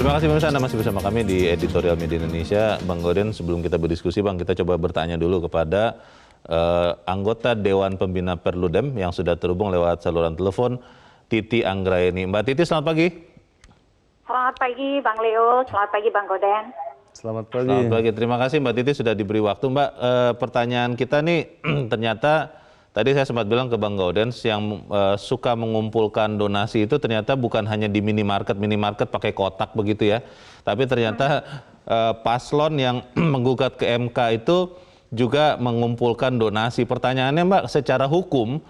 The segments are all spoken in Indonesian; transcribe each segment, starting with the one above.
Terima kasih pemirsa, Anda masih bersama kami di Editorial Media Indonesia. Bang Gauden, sebelum kita berdiskusi Bang, kita coba bertanya dulu kepada anggota Dewan Pembina Perludem yang sudah terhubung lewat saluran telepon, Titi Anggraeni. Mbak Titi, selamat pagi. Selamat pagi Bang Leo, selamat pagi Bang Gauden. Selamat pagi. Selamat pagi, terima kasih Mbak Titi sudah diberi waktu. Mbak, pertanyaan kita nih ternyata tadi saya sempat bilang ke Bang Gauden yang suka mengumpulkan donasi itu ternyata bukan hanya di minimarket pakai kotak begitu ya. Tapi ternyata paslon yang menggugat ke MK itu juga mengumpulkan donasi. Pertanyaannya Mbak, secara hukum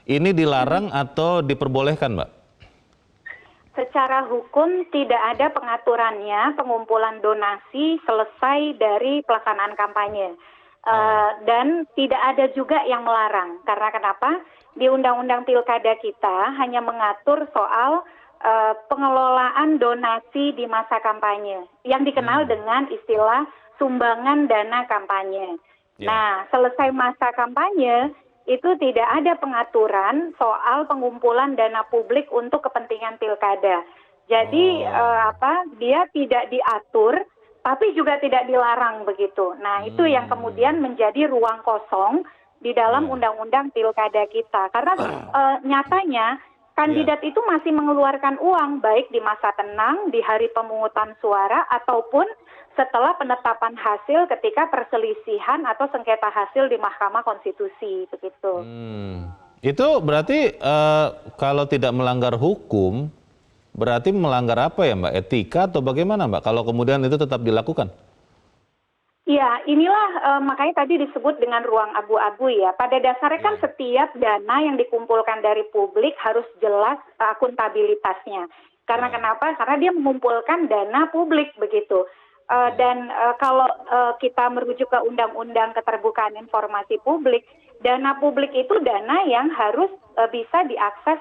ini dilarang atau diperbolehkan Mbak? Secara hukum tidak ada pengaturannya pengumpulan donasi selesai dari pelaksanaan kampanye. Dan tidak ada juga yang melarang. Karena kenapa? Di Undang-Undang Pilkada kita hanya mengatur soal pengelolaan donasi di masa kampanye yang dikenal dengan istilah sumbangan dana kampanye. Nah, selesai masa kampanye itu tidak ada pengaturan soal pengumpulan dana publik untuk kepentingan pilkada. Jadi dia tidak diatur tapi juga tidak dilarang begitu. Nah, itu yang kemudian menjadi ruang kosong di dalam undang-undang pilkada kita. Karena nyatanya kandidat itu masih mengeluarkan uang baik di masa tenang, di hari pemungutan suara, ataupun setelah penetapan hasil ketika perselisihan atau sengketa hasil di Mahkamah Konstitusi. Begitu. Itu berarti kalau tidak melanggar hukum, berarti melanggar apa ya Mbak? Etika atau bagaimana Mbak? Kalau kemudian itu tetap dilakukan? Ya, inilah makanya tadi disebut dengan ruang abu-abu ya. Pada dasarnya kan setiap dana yang dikumpulkan dari publik harus jelas akuntabilitasnya. Karena kenapa? Karena dia mengumpulkan dana publik begitu. Dan kalau kita merujuk ke Undang-Undang Keterbukaan Informasi Publik, dana publik itu dana yang harus bisa diakses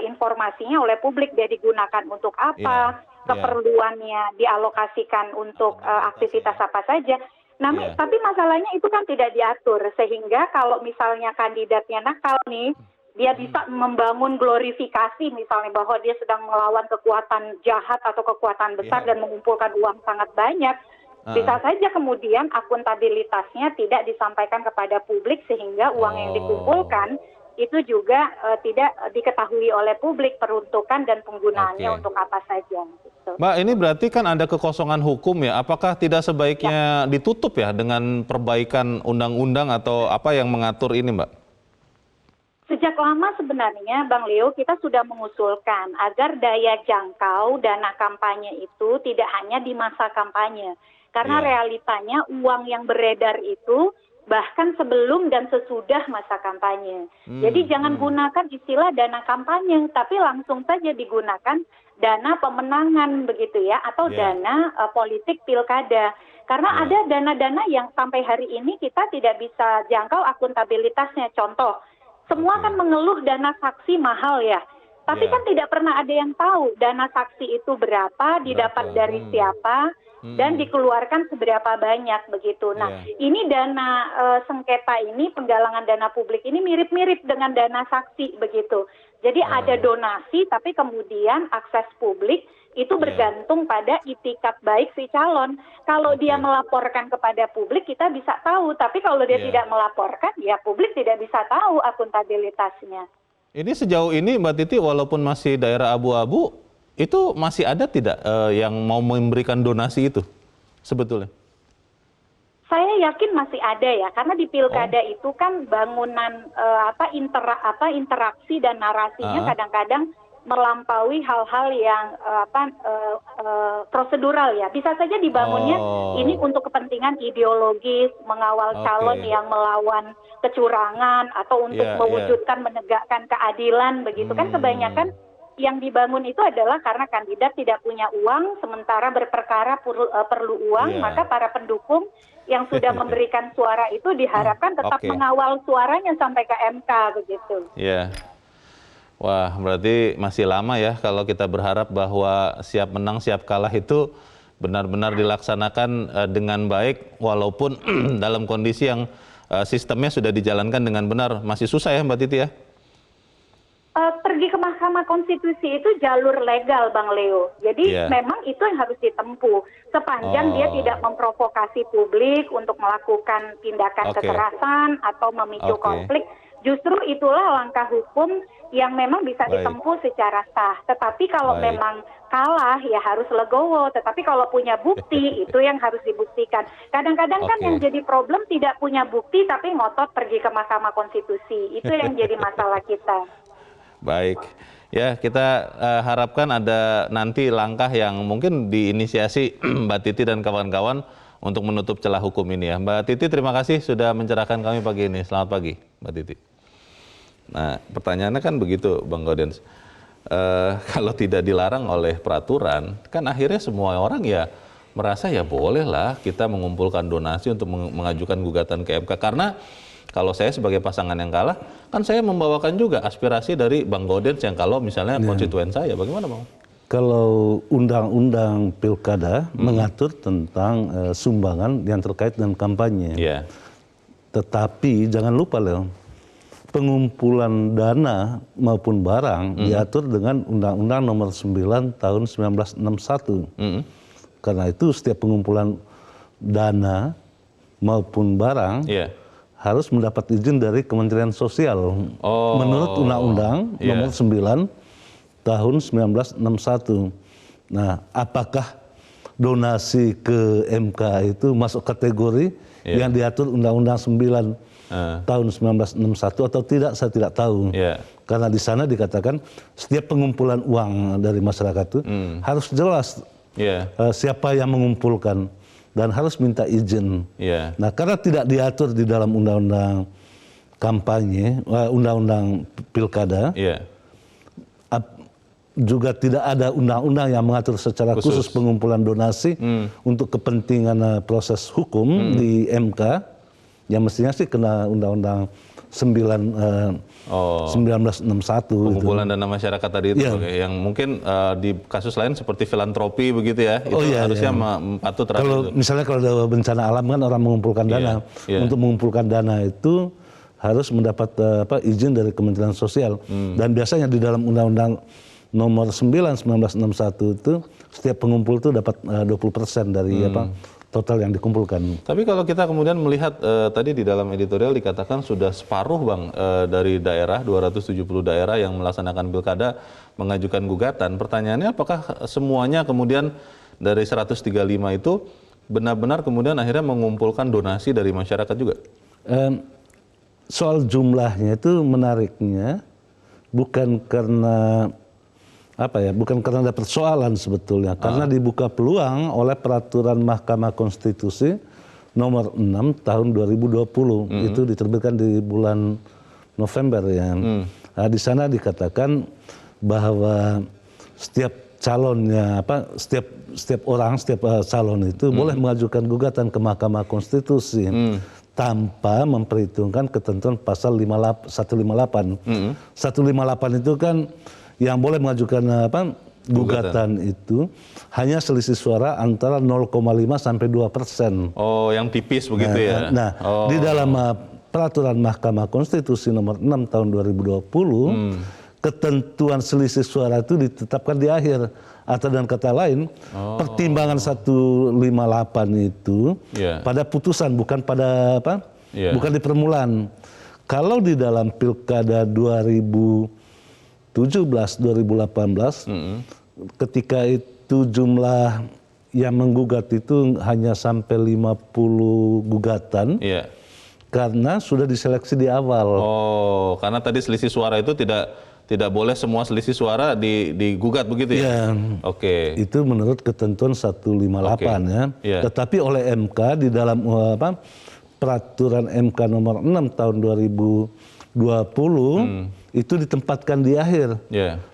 informasinya oleh publik. Dia digunakan untuk apa, keperluannya dialokasikan untuk aktivitas apa saja. Nah, tapi masalahnya itu kan tidak diatur, sehingga kalau misalnya kandidatnya nakal nih, dia bisa membangun glorifikasi misalnya bahwa dia sedang melawan kekuatan jahat atau kekuatan besar dan mengumpulkan uang sangat banyak. Bisa saja kemudian akuntabilitasnya tidak disampaikan kepada publik sehingga uang yang dikumpulkan itu juga tidak diketahui oleh publik peruntukan dan penggunaannya untuk apa saja. Gitu. Mbak, ini berarti kan ada kekosongan hukum ya. Apakah tidak sebaiknya ditutup ya dengan perbaikan undang-undang atau apa yang mengatur ini Mbak? Sejak lama sebenarnya Bang Leo kita sudah mengusulkan agar daya jangkau dana kampanye itu tidak hanya di masa kampanye. Karena realitanya uang yang beredar itu bahkan sebelum dan sesudah masa kampanye. Jadi jangan gunakan istilah dana kampanye, tapi langsung saja digunakan dana pemenangan begitu ya, atau dana politik pilkada. Karena ada dana-dana yang sampai hari ini kita tidak bisa jangkau akuntabilitasnya. Contoh, semua kan mengeluh dana saksi mahal ya. Tapi kan tidak pernah ada yang tahu dana saksi itu berapa, didapat dari siapa, dan dikeluarkan seberapa banyak begitu. Nah, ini dana sengketa ini, penggalangan dana publik ini mirip-mirip dengan dana saksi begitu. Jadi ada donasi, tapi kemudian akses publik itu bergantung pada itikat baik si calon. Kalau dia melaporkan kepada publik, kita bisa tahu. Tapi kalau dia tidak melaporkan, ya publik tidak bisa tahu akuntabilitasnya. Ini sejauh ini Mbak Titi, walaupun masih daerah abu-abu, itu masih ada tidak yang mau memberikan donasi itu sebetulnya? Saya yakin masih ada ya, karena di pilkada itu kan bangunan interaksi dan narasinya kadang-kadang melampaui hal-hal yang prosedural ya. Bisa saja dibangunnya ini untuk kepentingan ideologis, mengawal calon yang melawan kecurangan atau untuk mewujudkan menegakkan keadilan begitu kan. Kebanyakan yang dibangun itu adalah karena kandidat tidak punya uang, sementara berperkara perlu uang, maka para pendukung yang sudah memberikan suara itu diharapkan tetap mengawal suaranya sampai ke MK begitu. Wah, berarti masih lama ya kalau kita berharap bahwa siap menang siap kalah itu benar-benar dilaksanakan dengan baik, walaupun dalam kondisi yang sistemnya sudah dijalankan dengan benar. Masih susah ya Mbak Titi ya? pergi ke Mahkamah Konstitusi itu jalur legal, Bang Leo. Jadi memang itu yang harus ditempuh. Sepanjang dia tidak memprovokasi publik untuk melakukan tindakan kekerasan atau memicu konflik, justru itulah langkah hukum yang memang bisa ditempuh secara sah. Tetapi kalau memang kalah ya harus legowo. Tetapi kalau punya bukti itu yang harus dibuktikan. Kadang-kadang kan yang jadi problem tidak punya bukti tapi ngotot pergi ke Mahkamah Konstitusi. Itu yang jadi masalah kita. Baik, ya kita harapkan ada nanti langkah yang mungkin diinisiasi Mbak Titi dan kawan-kawan untuk menutup celah hukum ini ya. Mbak Titi terima kasih sudah mencerahkan kami pagi ini. Selamat pagi Mbak Titi. Nah pertanyaannya kan begitu Bang Gaudens, kalau tidak dilarang oleh peraturan kan akhirnya semua orang ya merasa ya bolehlah kita mengumpulkan donasi untuk mengajukan gugatan ke MK karena kalau saya sebagai pasangan yang kalah, kan saya membawakan juga aspirasi dari Bang Gaudens yang kalau misalnya konstituen saya, bagaimana Bang? Kalau undang-undang pilkada mengatur tentang sumbangan yang terkait dengan kampanye. Tetapi jangan lupa Leo, pengumpulan dana maupun barang diatur dengan Undang-Undang Nomor 9 Tahun 1961. Karena itu setiap pengumpulan dana maupun barang harus mendapat izin dari Kementerian Sosial menurut Undang-Undang Nomor 9 Tahun 1961. Nah, apakah donasi ke MK itu masuk kategori yang diatur Undang-Undang 9 tahun 1961 atau tidak, saya tidak tahu. Karena di sana dikatakan setiap pengumpulan uang dari masyarakat itu harus jelas siapa yang mengumpulkan dan harus minta izin. Nah, karena tidak diatur di dalam undang-undang kampanye, undang-undang pilkada, juga tidak ada undang-undang yang mengatur secara khusus pengumpulan donasi untuk kepentingan proses hukum di MK, yang mestinya sih kena undang-undang 1961. Pengumpulan dana masyarakat tadi itu yang mungkin di kasus lain seperti filantropi begitu ya, itu harusnya patuh terhadap kalau itu. Misalnya kalau ada bencana alam kan orang mengumpulkan dana, untuk mengumpulkan dana itu harus mendapat izin dari Kementerian Sosial. Dan biasanya di dalam Undang-Undang Nomor 9 1961 itu setiap pengumpul itu dapat 20% dari total yang dikumpulkan. Tapi kalau kita kemudian melihat tadi di dalam editorial dikatakan sudah separuh Bang dari daerah, 270 daerah yang melaksanakan pilkada mengajukan gugatan. Pertanyaannya apakah semuanya kemudian dari 135 itu benar-benar kemudian akhirnya mengumpulkan donasi dari masyarakat juga? Soal jumlahnya itu menariknya bukan karena bukan karena ada persoalan sebetulnya, karena dibuka peluang oleh peraturan Mahkamah Konstitusi nomor 6 tahun 2020. Itu diterbitkan di bulan November ya. Nah, di sana dikatakan bahwa setiap calonnya setiap calon itu boleh mengajukan gugatan ke Mahkamah Konstitusi tanpa memperhitungkan ketentuan pasal 158. 158 itu kan yang boleh mengajukan gugatan itu hanya selisih suara antara 0,5 sampai 2%. Oh, yang tipis begitu ya. Nah, di dalam peraturan Mahkamah Konstitusi nomor 6 tahun 2020, ketentuan selisih suara itu ditetapkan di akhir. Atau dengan kata lain, pertimbangan 158 itu pada putusan, bukan pada bukan di permulaan. Kalau di dalam Pilkada 2017-2018, ketika itu jumlah yang menggugat itu hanya sampai 50 gugatan, karena sudah diseleksi di awal. Oh, karena tadi selisih suara itu tidak boleh semua selisih suara digugat begitu ya? Oke. Itu menurut ketentuan 158 ya. Tetapi oleh MK di dalam peraturan MK nomor 6 tahun 2020 itu ditempatkan di akhir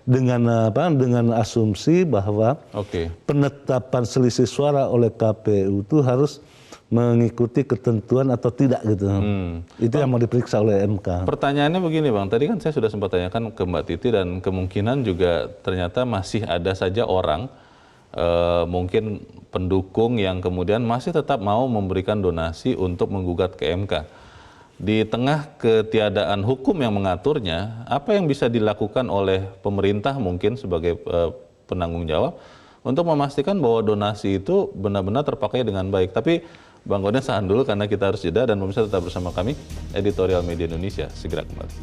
dengan asumsi bahwa penetapan selisih suara oleh KPU itu harus mengikuti ketentuan atau tidak gitu. Itu yang mau diperiksa oleh MK. Pertanyaannya begini Bang, tadi kan saya sudah sempat tanyakan ke Mbak Titi dan kemungkinan juga ternyata masih ada saja orang mungkin pendukung yang kemudian masih tetap mau memberikan donasi untuk menggugat ke MK. Di tengah ketiadaan hukum yang mengaturnya, apa yang bisa dilakukan oleh pemerintah mungkin sebagai penanggung jawab untuk memastikan bahwa donasi itu benar-benar terpakai dengan baik. Tapi Bang Gaudens tahan dulu karena kita harus jeda, dan pemirsa tetap bersama kami, Editorial Media Indonesia segera kembali.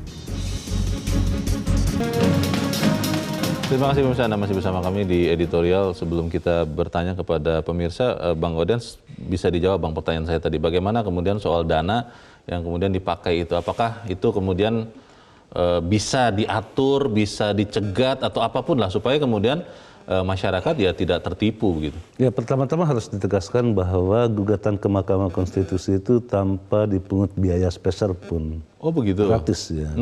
Terima kasih pemirsa, Anda masih bersama kami di editorial. Sebelum kita bertanya kepada pemirsa, Bang Gaudens bisa dijawab Bang pertanyaan saya tadi. Bagaimana kemudian soal dana yang kemudian dipakai itu? Apakah itu kemudian bisa diatur, bisa dicegat atau apapun lah supaya kemudian masyarakat ya tidak tertipu gitu? Ya, pertama-tama harus ditegaskan bahwa gugatan ke Mahkamah Konstitusi itu tanpa dipungut biaya spesial pun. Oh begitu? Gratis ya.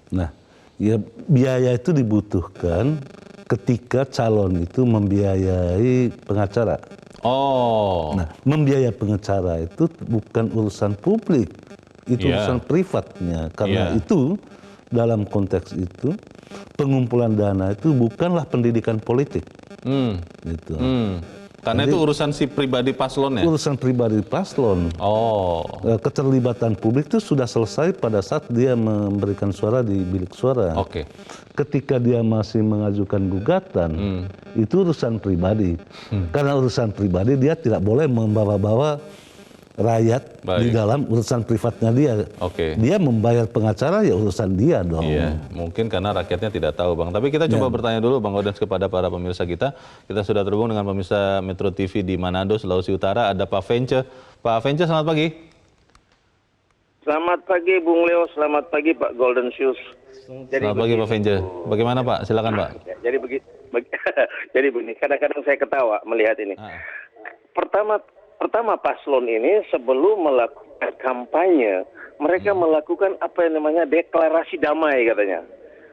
Nah, ya biaya itu dibutuhkan ketika calon itu membiayai pengacara. Oh. Nah, membiayai pengacara itu bukan urusan publik, itu urusan privatnya. Karena itu dalam konteks itu pengumpulan dana itu bukanlah pendidikan politik. Gitu. Karena itu urusan si pribadi paslon ya? Urusan pribadi paslon. Oh. Keterlibatan publik itu sudah selesai pada saat dia memberikan suara di bilik suara. Oke. Ketika dia masih mengajukan gugatan, itu urusan pribadi. Karena urusan pribadi dia tidak boleh membawa-bawa rakyat di dalam urusan privatnya dia. Oke. Dia membayar pengacara ya urusan dia dong. Iya, mungkin karena rakyatnya tidak tahu Bang. Tapi kita coba bertanya dulu Bang Gaudens kepada para pemirsa kita. Kita sudah terhubung dengan pemirsa Metro TV di Manado, Sulawesi Utara. Ada Pak Vence. Pak Vence, selamat pagi. Selamat pagi Bung Leo, selamat pagi Pak Gaudens. Selamat pagi Pak Vence. Bagaimana Pak? Silakan Pak. Jadi begini, kadang-kadang saya ketawa melihat ini. Pertama paslon ini sebelum melakukan kampanye, mereka melakukan apa yang namanya deklarasi damai katanya.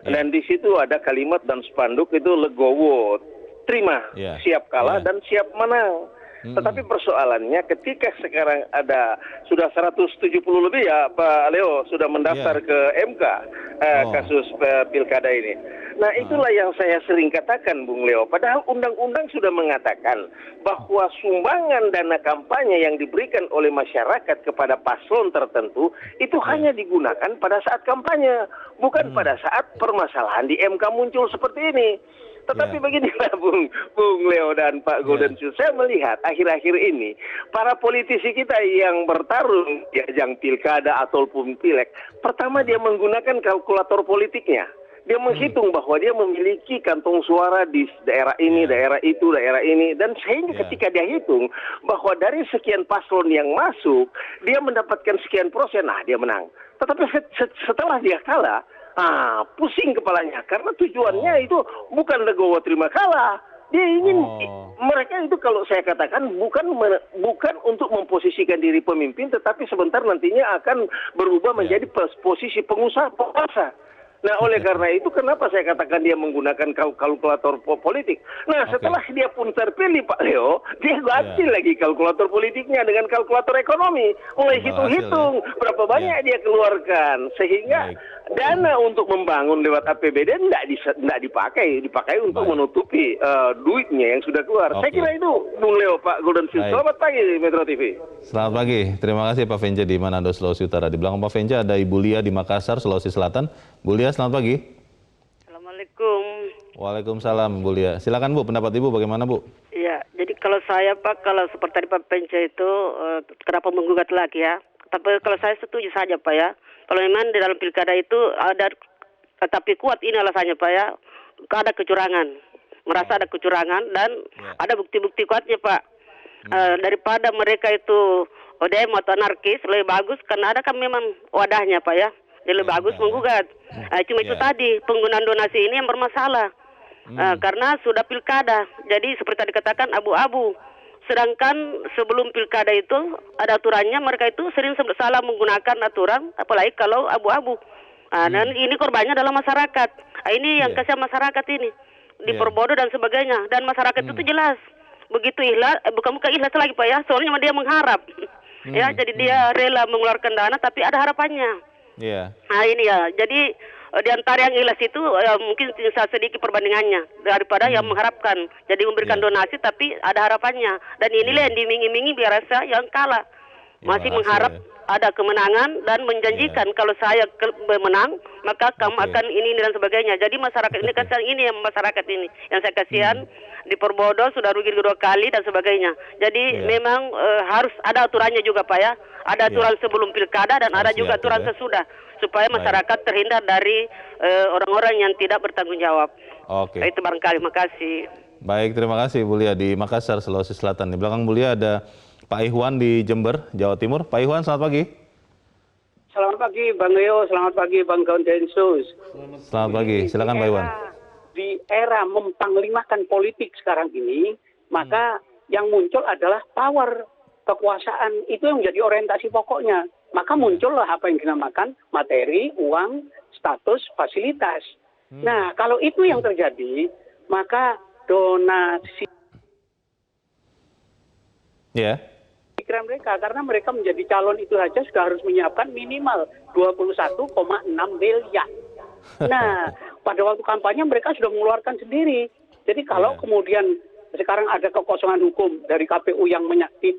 Dan di situ ada kalimat dan spanduk itu legowo, terima, siap kalah dan siap menang. Tetapi persoalannya ketika sekarang ada sudah 170 lebih ya Pak Leo sudah mendaftar ke MK kasus pilkada ini. Nah itulah yang saya sering katakan Bung Leo. Padahal undang-undang sudah mengatakan bahwa sumbangan dana kampanye yang diberikan oleh masyarakat kepada paslon tertentu itu hanya digunakan pada saat kampanye, bukan pada saat permasalahan di MK muncul seperti ini. Tetapi beginilah Bung Leo dan Pak Gaudens, saya melihat akhir-akhir ini para politisi kita yang bertarung di ajang pilkada ataupun pileg, pertama dia menggunakan kalkulator politiknya. Dia menghitung bahwa dia memiliki kantong suara di daerah ini, daerah itu, daerah ini. Dan sehingga ketika dia hitung bahwa dari sekian paslon yang masuk, dia mendapatkan sekian persen, nah dia menang. Tetapi setelah dia kalah, pusing kepalanya. Karena tujuannya itu bukan legowo terima kalah. Dia ingin, mereka itu kalau saya katakan bukan untuk memposisikan diri pemimpin, tetapi sebentar nantinya akan berubah menjadi posisi penguasa. Nah, oleh karena itu kenapa saya katakan dia menggunakan kalkulator politik. Nah, setelah dia pun terpilih Pak Leo, dia ganti lagi kalkulator politiknya dengan kalkulator ekonomi. Mulai hitung-hitung berapa banyak dia keluarkan. Sehingga dana untuk membangun lewat APBD tidak dipakai untuk menutupi duitnya yang sudah keluar. Saya kira itu Bung Leo, Pak Gaudens. Selamat pagi Metro TV. Selamat pagi. Terima kasih Pak Vence di Manado, Sulawesi Utara. Di belakang Pak Vence ada Ibu Lia di Makassar, Sulawesi Selatan. Bu Lia, selamat pagi. Assalamualaikum. Waalaikumsalam, Bu Lia. Silakan Bu, pendapat Ibu bagaimana Bu? Iya, jadi kalau saya Pak, kalau seperti tadi Pak Vence itu kenapa menggugat lagi ya? Tapi kalau saya setuju saja Pak ya. Kalau memang di dalam pilkada itu ada, tapi kuat ini alasannya Pak ya, ada kecurangan, merasa ada kecurangan dan ada bukti-bukti kuatnya Pak. Daripada mereka itu ODM atau anarkis lebih bagus karena ada kan memang wadahnya Pak ya. Jadi lebih bagus menggugat. Cuma itu tadi penggunaan donasi ini yang bermasalah karena sudah pilkada. Jadi seperti tadi dikatakan abu-abu. Sedangkan sebelum pilkada itu ada aturannya, mereka itu sering salah menggunakan aturan, apalagi kalau abu-abu. Dan ini korbannya adalah masyarakat. Ini yang kasihan masyarakat ini, diperbodoh dan sebagainya. Dan masyarakat itu jelas, begitu ikhlas, bukan ikhlas lagi Pak ya, soalnya dia mengharap. Ya, jadi dia rela mengeluarkan dana, tapi ada harapannya. Nah ini ya, jadi di antara yang ikhlas itu mungkin sedikit perbandingannya daripada yang mengharapkan. Jadi memberikan donasi tapi ada harapannya. Dan inilah yang dimingi-mingi biar rasa yang kalah. Masih mengharap ada kemenangan dan menjanjikan kalau saya menang maka kamu akan ini dan sebagainya. Jadi masyarakat ini kan ini yang masyarakat ini yang saya kasihan diperbodoh, sudah rugi 2 kali dan sebagainya. Jadi memang harus ada aturannya juga Pak ya. Ada aturan sebelum pilkada dan ada juga aturan sesudah supaya masyarakat terhindar dari orang-orang yang tidak bertanggung jawab. Oke. Itu barangkali. Makasih. Baik, terima kasih Bu Lia di Makassar, Sulawesi Selatan. Di belakang Bu Lia ada Pak Ihwan di Jember, Jawa Timur. Pak Ihwan, selamat pagi. Selamat pagi Bang Leo, selamat pagi Bang Gaundensus. Selamat pagi, silakan Pak Ihwan. Di era mempanglimakan politik sekarang ini, maka yang muncul adalah power, kekuasaan, itu yang menjadi orientasi pokoknya. Maka muncullah apa yang dinamakan materi, uang, status, fasilitas. Nah, kalau itu yang terjadi, maka donasi pikiran mereka, karena mereka menjadi calon itu saja sudah harus menyiapkan minimal 21,6 miliar. Nah, pada waktu kampanye mereka sudah mengeluarkan sendiri. Jadi kalau kemudian sekarang ada kekosongan hukum dari KPU yang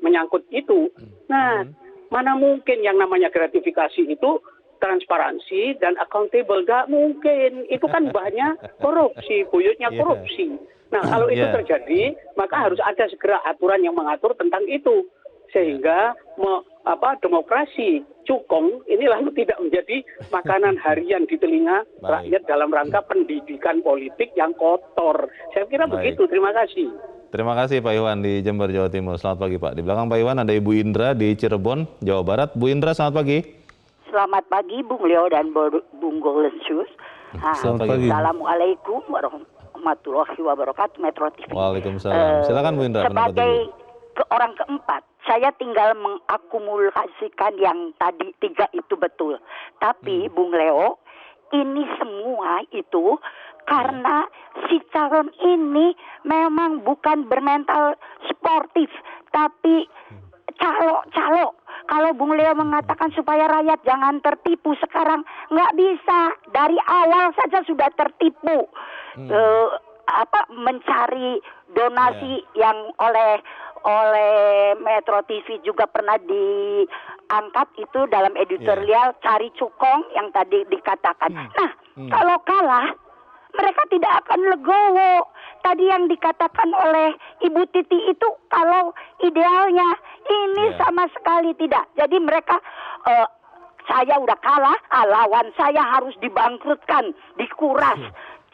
menyangkut itu, nah mana mungkin yang namanya gratifikasi itu transparansi dan accountable? Gak mungkin. Itu kan banyak korupsi, buyutnya korupsi. Nah, kalau itu terjadi, maka harus ada segera aturan yang mengatur tentang itu. Sehingga demokrasi cukong ini lalu tidak menjadi makanan harian di telinga rakyat dalam rangka pendidikan politik yang kotor. Saya kira begitu. Terima kasih. Terima kasih Pak Iwan di Jember, Jawa Timur. Selamat pagi Pak. Di belakang Pak Iwan ada Ibu Indra di Cirebon, Jawa Barat. Bu Indra, selamat pagi. Selamat pagi Bung Leo dan Bung Golensus. Selamat pagi. Assalamualaikum warahmatullahi wabarakatuh, Metro TV. Waalaikumsalam. Silakan Bu Indra. Sebagai orang keempat, saya tinggal mengakumulasikan yang tadi 3 itu betul. Tapi Bung Leo, ini semua itu karena si calon ini memang bukan bermental sportif, tapi calo. Kalau Bung Leo mengatakan supaya rakyat jangan tertipu, sekarang nggak bisa. Dari awal saja sudah tertipu. Mencari donasi yang oleh Metro TV juga pernah diangkat itu dalam editorial cari cukong yang tadi dikatakan. Nah, kalau kalah mereka tidak akan legowo. Tadi yang dikatakan oleh Ibu Titi itu kalau idealnya, ini sama sekali tidak. Jadi mereka saya udah kalah, lawan saya harus dibangkrutkan, dikuras,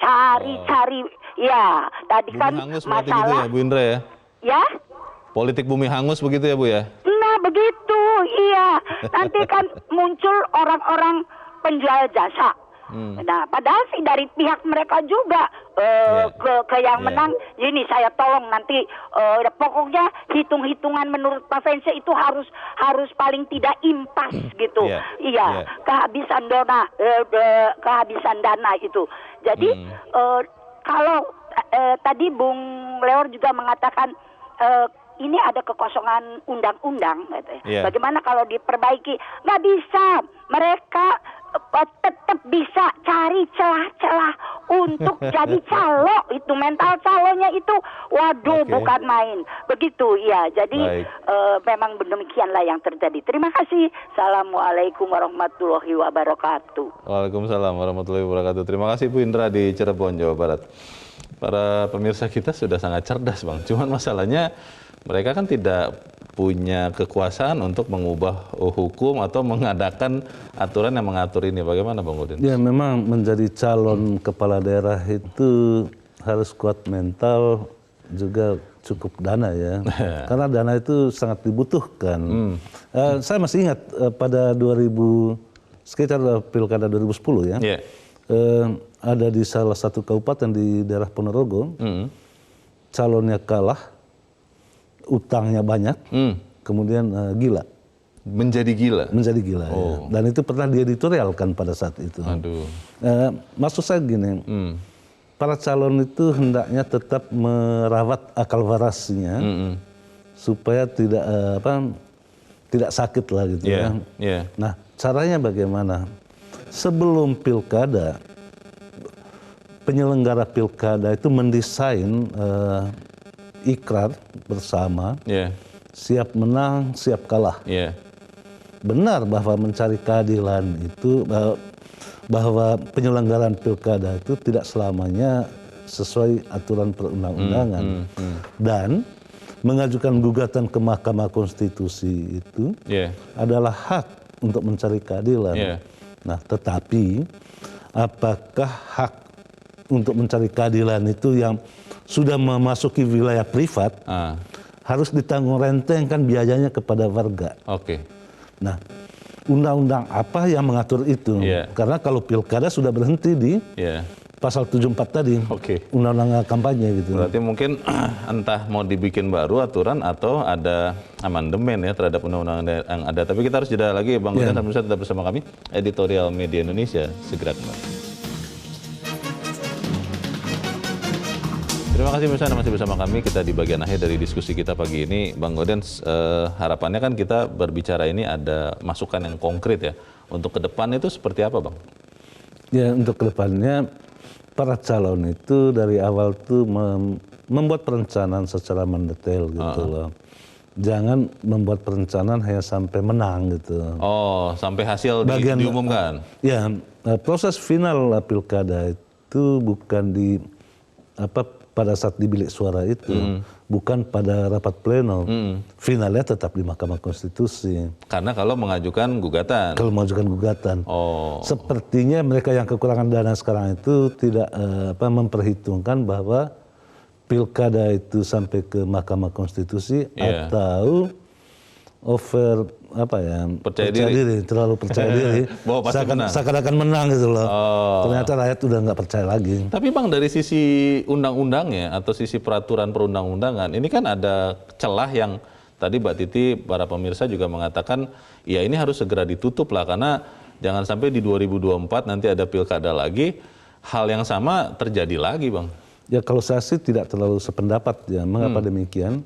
cari-cari. Ya, tadi bumi kan masalah gitu ya, Bu Indra ya? Ya? Politik bumi hangus begitu ya Bu ya? Nah begitu, iya. Nanti kan muncul orang-orang penjual jasa. Nah, padahal sih dari pihak mereka juga ke yang menang. Ini saya tolong nanti pokoknya hitung-hitungan menurut Pak Vence itu harus paling tidak impas gitu. Iya, kehabisan dana itu. Jadi kalau tadi Bung Leor juga mengatakan ini ada kekosongan undang-undang, bagaimana kalau diperbaiki? Nggak bisa. Mereka tetap bisa cari celah-celah untuk jadi calo. Itu mental calonya itu, waduh, bukan main. Begitu, ya. Jadi memang demikianlah yang terjadi. Terima kasih. Assalamualaikum warahmatullahi wabarakatuh. Waalaikumsalam warahmatullahi wabarakatuh. Terima kasih Bu Indra di Cirebon, Jawa Barat. Para pemirsa kita sudah sangat cerdas, Bang. Cuman masalahnya mereka kan tidak punya kekuasaan untuk mengubah hukum atau mengadakan aturan yang mengatur ini. Bagaimana Bang Udin? Ya, memang menjadi calon kepala daerah itu harus kuat mental, juga cukup dana ya. Karena dana itu sangat dibutuhkan. Saya masih ingat pada sekitar pilkada 2010 ya. Ada di salah satu kabupaten di daerah Ponorogo, calonnya kalah, utangnya banyak, kemudian gila. Menjadi gila? Menjadi gila, ya. Dan itu pernah dieditorialkan pada saat itu. Aduh. Maksud saya gini, para calon itu hendaknya tetap merawat akal warasnya, supaya tidak sakit lah gitu ya. Nah, caranya bagaimana? Sebelum pilkada, penyelenggara pilkada itu mendesain ikrar bersama, siap menang, siap kalah. benar bahwa mencari keadilan itu bahwa penyelenggaraan pilkada itu tidak selamanya sesuai aturan perundang-undangan dan mengajukan gugatan ke Mahkamah Konstitusi itu adalah hak untuk mencari keadilan. Nah, tetapi apakah hak untuk mencari keadilan itu yang sudah memasuki wilayah privat harus ditanggung renteng kan biayanya kepada warga. Nah, undang-undang apa yang mengatur itu? Karena kalau pilkada sudah berhenti di pasal 74 tadi, undang-undang kampanye gitu. Berarti mungkin entah mau dibikin baru aturan atau ada amandemen ya terhadap undang-undang yang ada. Tapi kita harus jeda lagi, Bang Godan, dan tetap bersama kami, Editorial Media Indonesia, segera kembali. Terima kasih misalnya masih bersama kami, kita di bagian akhir dari diskusi kita pagi ini. Bang Gaudens, harapannya kan kita berbicara ini ada masukan yang konkret ya. Untuk ke depan itu seperti apa, Bang? Ya, untuk ke depannya para calon itu dari awal tuh membuat perencanaan secara mendetail gitu loh. Jangan membuat perencanaan hanya sampai menang gitu. Oh, sampai hasil diumumkan? Ya, proses final pilkada itu bukan di pada saat di bilik suara itu, bukan pada rapat pleno. Finalnya tetap di Mahkamah Konstitusi. Karena kalau mengajukan gugatan? Kalau mengajukan gugatan. Sepertinya mereka yang kekurangan dana sekarang itu tidak memperhitungkan bahwa pilkada itu sampai ke Mahkamah Konstitusi atau percaya diri, terlalu percaya diri, seakan-akan menang gitu loh. Ternyata rakyat udah nggak percaya lagi. Tapi Bang, dari sisi undang-undangnya atau sisi peraturan perundang-undangan, ini kan ada celah yang tadi Mbak Titi, para pemirsa juga mengatakan, ya ini harus segera ditutup lah, karena jangan sampai di 2024 nanti ada pilkada lagi, hal yang sama terjadi lagi, Bang. Ya kalau saya sih tidak terlalu sependapat ya. Mengapa demikian?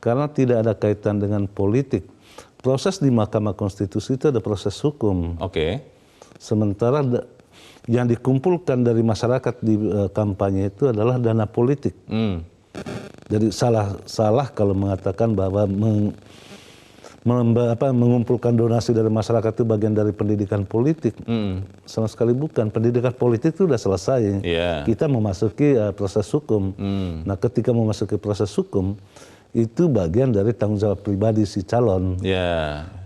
Karena tidak ada kaitan dengan politik. Proses di Mahkamah Konstitusi itu ada proses hukum. Sementara yang dikumpulkan dari masyarakat di kampanye itu adalah dana politik. Jadi salah kalau mengatakan bahwa mengumpulkan donasi dari masyarakat itu bagian dari pendidikan politik. Sama sekali bukan. Pendidikan politik itu sudah selesai. Kita memasuki proses hukum. Nah, ketika memasuki proses hukum, itu bagian dari tanggung jawab pribadi si calon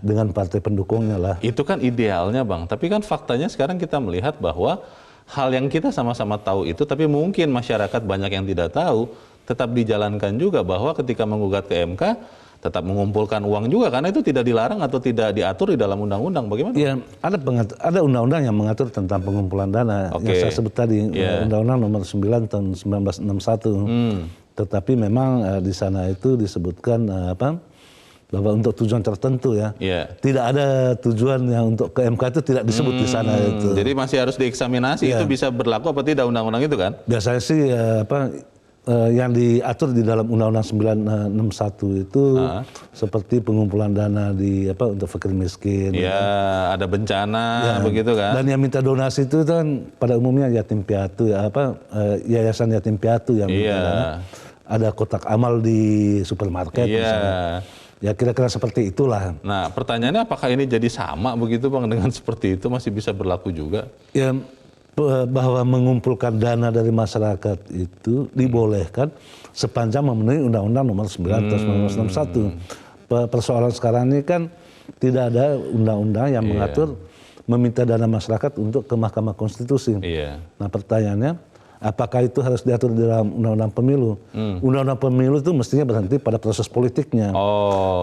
dengan partai pendukungnya lah. Itu kan idealnya, Bang. Tapi kan faktanya sekarang kita melihat bahwa hal yang kita sama-sama tahu itu, tapi mungkin masyarakat banyak yang tidak tahu, tetap dijalankan juga, bahwa ketika menggugat ke MK, tetap mengumpulkan uang juga, karena itu tidak dilarang atau tidak diatur di dalam undang-undang. Bagaimana? Ya, ada undang-undang yang mengatur tentang pengumpulan dana. Yang saya sebut tadi, Undang-Undang Nomor 9 tahun 1961. Tetapi memang di sana itu disebutkan bahwa untuk tujuan tertentu ya. Tidak ada tujuan yang untuk ke MK itu tidak disebut di sana itu. Jadi masih harus dieksaminasi itu bisa berlaku apa tidak undang-undang itu kan? Biasanya sih yang diatur di dalam Undang-Undang 961 itu seperti pengumpulan dana untuk fakir miskin. Ada bencana begitu kan. Dan yang minta donasi itu kan pada umumnya yatim piatu yayasan yatim piatu yang minta dana. Ada kotak amal di supermarket misalnya. Ya kira-kira seperti itulah. Nah, pertanyaannya apakah ini jadi sama begitu, Bang, dengan seperti itu masih bisa berlaku juga? Ya, bahwa mengumpulkan dana dari masyarakat itu dibolehkan sepanjang memenuhi Undang-Undang Nomor 9 tahun 1961. Persoalan sekarang ini kan tidak ada undang-undang yang mengatur meminta dana masyarakat untuk ke Mahkamah Konstitusi. Nah, pertanyaannya, apakah itu harus diatur di dalam Undang-Undang Pemilu? Undang-Undang Pemilu itu mestinya berhenti pada proses politiknya.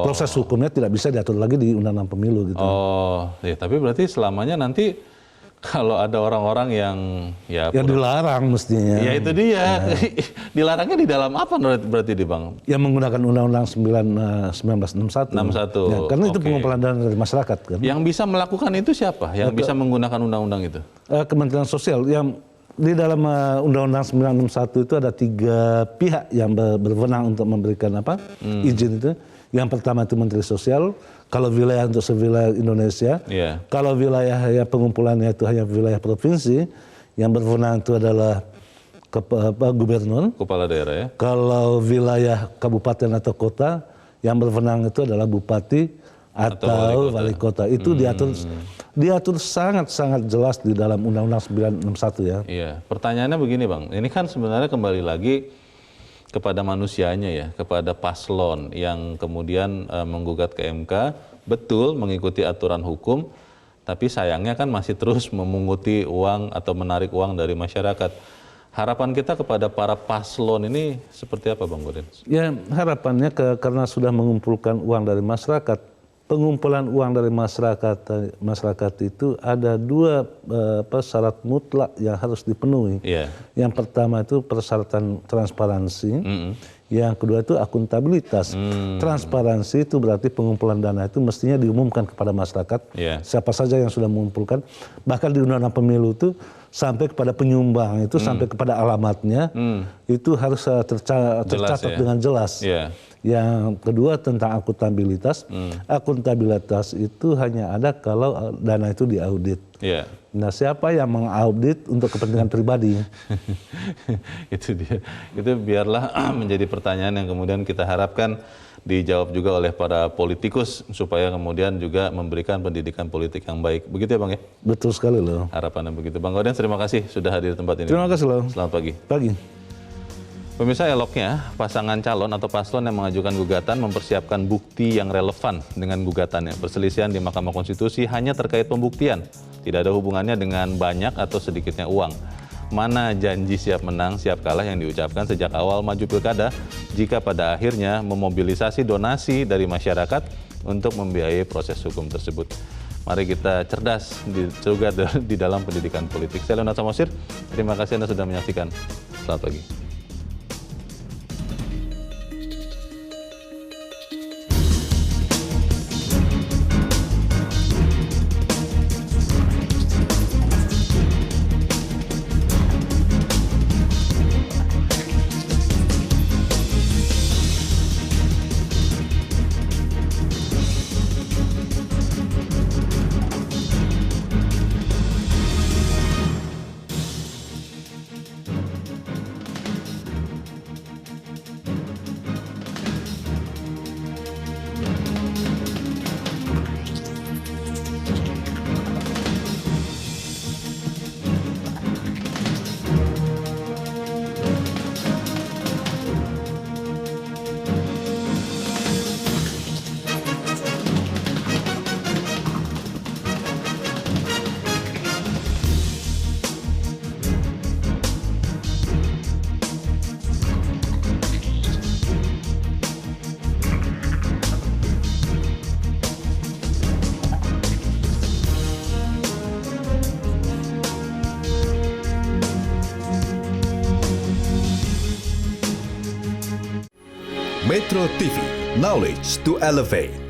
Proses hukumnya tidak bisa diatur lagi di Undang-Undang Pemilu gitu. Tapi berarti selamanya nanti kalau ada orang-orang yang yang dilarang mestinya. Ya itu dia. Dilarangnya di dalam apa berarti di Bang? Yang menggunakan Undang-Undang 1961. Ya, karena itu pengumpulan dana dari masyarakat kan. Yang bisa melakukan itu siapa? Yang bisa menggunakan undang-undang itu? Kementerian Sosial. Yang di dalam Undang-Undang 961 itu ada 3 pihak yang berwenang untuk memberikan izin itu. Yang pertama itu Menteri Sosial, kalau wilayah untuk sewilayah Indonesia. Kalau wilayah pengumpulannya itu hanya wilayah provinsi, yang berwenang itu adalah gubernur, kepala daerah ya. Kalau wilayah kabupaten atau kota, yang berwenang itu adalah bupati, atau wali kota. Itu diatur sangat-sangat jelas di dalam Undang-Undang 961 ya. Iya, pertanyaannya begini Bang, ini kan sebenarnya kembali lagi kepada manusianya ya, kepada paslon yang kemudian menggugat ke MK, betul mengikuti aturan hukum, tapi sayangnya kan masih terus memunguti uang atau menarik uang dari masyarakat. Harapan kita kepada para paslon ini seperti apa Bang Godin? Ya harapannya karena sudah mengumpulkan uang dari masyarakat, pengumpulan uang dari masyarakat itu ada dua syarat mutlak yang harus dipenuhi. Yang pertama itu persyaratan transparansi, yang kedua itu akuntabilitas. Transparansi itu berarti pengumpulan dana itu mestinya diumumkan kepada masyarakat, siapa saja yang sudah mengumpulkan, bahkan di Undang-Undang Pemilu itu sampai kepada penyumbang itu sampai kepada alamatnya itu harus tercatat dengan jelas. Yang kedua tentang akuntabilitas. Akuntabilitas itu hanya ada kalau dana itu diaudit. Nah, siapa yang mengaudit untuk kepentingan pribadi? Itu dia. Itu biarlah menjadi pertanyaan yang kemudian kita harapkan dijawab juga oleh para politikus supaya kemudian juga memberikan pendidikan politik yang baik. Begitu ya Bang ya? Betul sekali loh. Harapannya begitu. Bang Godin, terima kasih sudah hadir di tempat ini. Terima kasih loh. Selamat pagi. Pagi. Pemirsa, eloknya pasangan calon atau paslon yang mengajukan gugatan mempersiapkan bukti yang relevan dengan gugatannya. Perselisihan di Mahkamah Konstitusi hanya terkait pembuktian, tidak ada hubungannya dengan banyak atau sedikitnya uang. Mana janji siap menang, siap kalah yang diucapkan sejak awal maju pilkada jika pada akhirnya memobilisasi donasi dari masyarakat untuk membiayai proses hukum tersebut. Mari kita cerdas juga di dalam pendidikan politik. Saya Leonard Samosir, terima kasih Anda sudah menyaksikan. Selamat pagi. Metro TV, knowledge to elevate.